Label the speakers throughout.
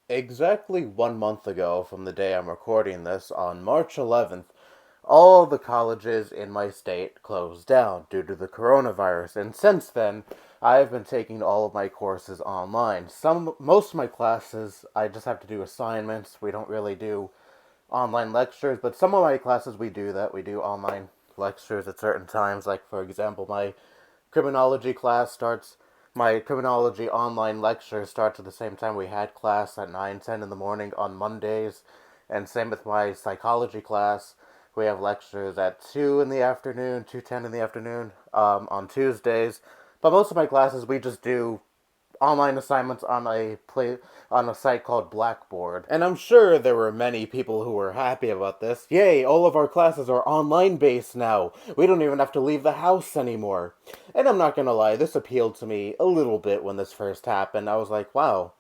Speaker 1: Exactly 1 month ago from the day I'm recording this, on March 11th, all the colleges in my state closed down due to the coronavirus, and since then, I've been taking all of my courses online. Most of my classes, I just have to do assignments. We don't really do online lectures, but some of my classes we do that. We do online lectures at certain times, like, for example, criminology class starts my criminology online lecture starts at the same time we had class at 9:10 in the morning on Mondays, and same with my psychology class. We have lectures at 2 in the afternoon, 2:10 in the afternoon, on Tuesdays. But most of my classes we just do online assignments on a site called Blackboard. And I'm sure there were many people who were happy about this. Yay, all of our classes are online based now. We don't even have to leave the house anymore. And I'm not gonna lie, this appealed to me a little bit when this first happened. I was like, wow,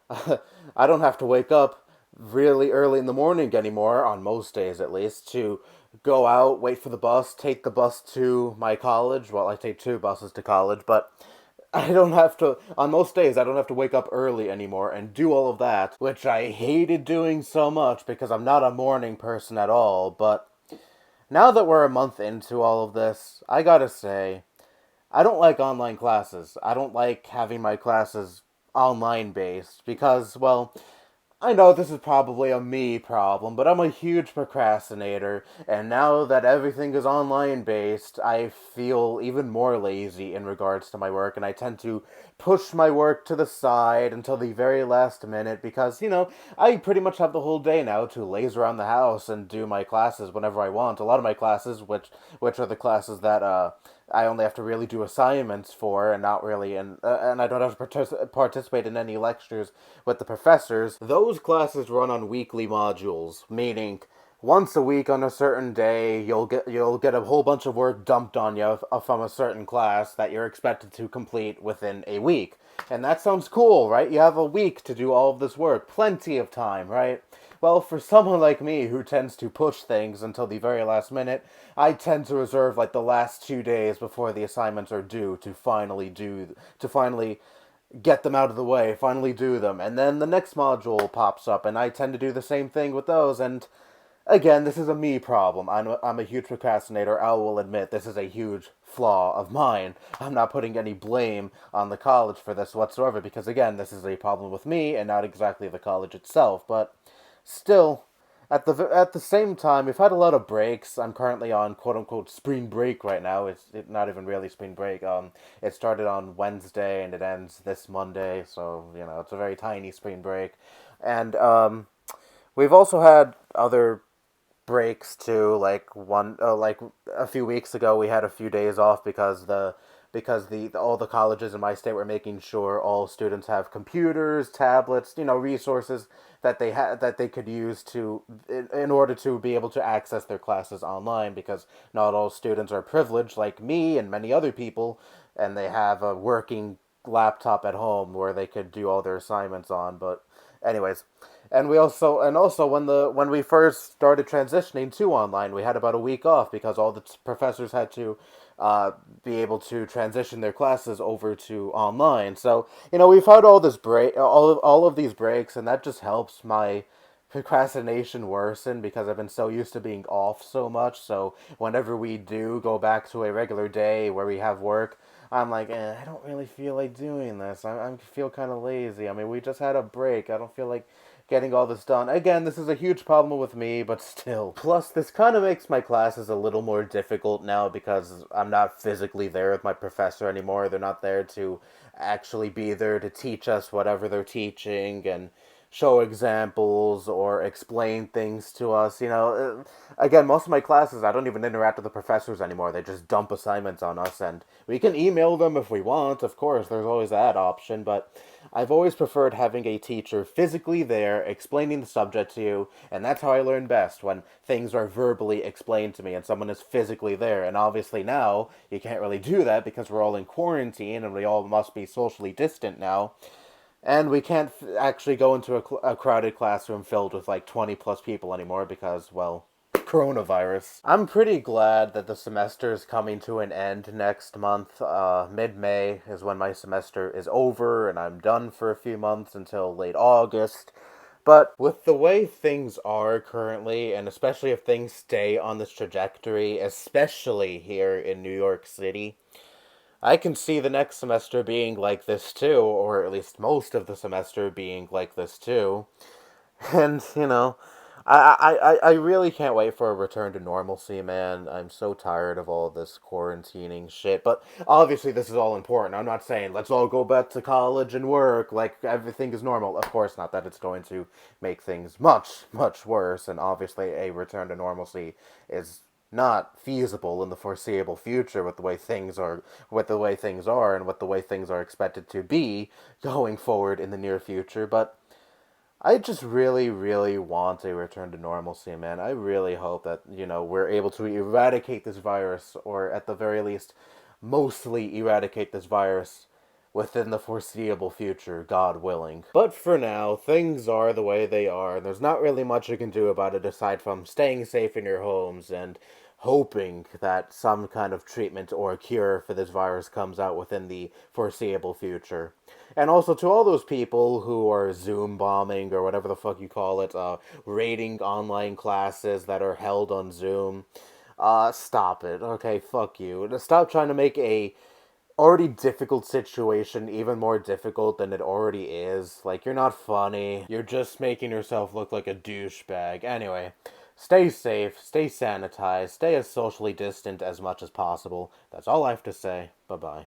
Speaker 1: I don't have to wake up really early in the morning anymore, on most days at least, to go out, wait for the bus, take the bus to my college. Well, I take two buses to college, but I don't have to, on most days, I don't have to wake up early anymore and do all of that, which I hated doing so much because I'm not a morning person at all. But now that we're a month into all of this, I gotta say, I don't like online classes. I don't like having my classes online based because, well, I know this is probably a me problem, but I'm a huge procrastinator, and now that everything is online based, I feel even more lazy in regards to my work, and I tend to push my work to the side until the very last minute because, I pretty much have the whole day now to laze around the house and do my classes whenever I want. A lot of my classes, which are the classes that I only have to really do assignments for, and not really, and I don't have to participate in any lectures with the professors. Those classes run on weekly modules, meaning once a week on a certain day, you'll get a whole bunch of work dumped on you from a certain class that you're expected to complete within a week. And that sounds cool, right? You have a week to do all of this work, plenty of time, right? Well, for someone like me who tends to push things until the very last minute, I tend to reserve like the last 2 days before the assignments are due to finally get them out of the way, finally do them. And then the next module pops up, and I tend to do the same thing with those. And again, this is a me problem. I'm a huge procrastinator. I will admit this is a huge flaw of mine. I'm not putting any blame on the college for this whatsoever because, again, this is a problem with me and not exactly the college itself. But still, at the same time, we've had a lot of breaks. I'm currently on quote unquote spring break right now. It's not even really spring break. It started on Wednesday and it ends this Monday, so it's a very tiny spring break. And we've also had other breaks too. Like a few weeks ago, we had a few days off because the all the colleges in my state were making sure all students have computers, tablets, resources that they could use in order to be able to access their classes online because not all students are privileged like me and many other people, and they have a working laptop at home where they could do all their assignments on. But anyways, and also when we first started transitioning to online, we had about a week off because all the professors had to be able to transition their classes over to online. So we've had all of these breaks, and that just helps my procrastination worsen because I've been so used to being off so much. So whenever we do go back to a regular day where we have work, I'm like, I don't really feel like doing this. I feel kind of lazy. I mean, we just had a break. I don't feel like getting all this done. Again, this is a huge problem with me, but still. Plus, this kind of makes my classes a little more difficult now because I'm not physically there with my professor anymore. They're not there to actually be there to teach us whatever they're teaching and show examples or explain things to us. Again, most of my classes, I don't even interact with the professors anymore. They just dump assignments on us, and we can email them if we want, of course. There's always that option, but I've always preferred having a teacher physically there explaining the subject to you, and that's how I learn best, when things are verbally explained to me and someone is physically there. And obviously now, you can't really do that because we're all in quarantine and we all must be socially distant now. And we can't actually go into a crowded classroom filled with like 20 plus people anymore because, well, coronavirus. I'm pretty glad that the semester is coming to an end next month. Mid May is when my semester is over, and I'm done for a few months until late August. But with the way things are currently, and especially if things stay on this trajectory, especially here in New York City, I can see the next semester being like this too, or at least most of the semester being like this too. And, I really can't wait for a return to normalcy, man. I'm so tired of all this quarantining shit. But obviously, this is all important. I'm not saying let's all go back to college and work like everything is normal. Of course, not that it's going to make things much, much worse. And obviously, a return to normalcy is not feasible in the foreseeable future with the way things are and with the way things are expected to be going forward in the near future. But I just really, really want a return to normalcy, man. I really hope that, we're able to eradicate this virus, or at the very least, mostly eradicate this virus within the foreseeable future, God willing. But for now, things are the way they are, and there's not really much you can do about it aside from staying safe in your homes and hoping that some kind of treatment or cure for this virus comes out within the foreseeable future. And also to all those people who are Zoom bombing or whatever the fuck you call it, rating online classes that are held on Zoom, stop it. Okay, fuck you. Stop trying to make a already difficult situation even more difficult than it already is. Like, you're not funny. You're just making yourself look like a douchebag. Anyway, stay safe, stay sanitized, stay as socially distant as much as possible. That's all I have to say. Bye bye.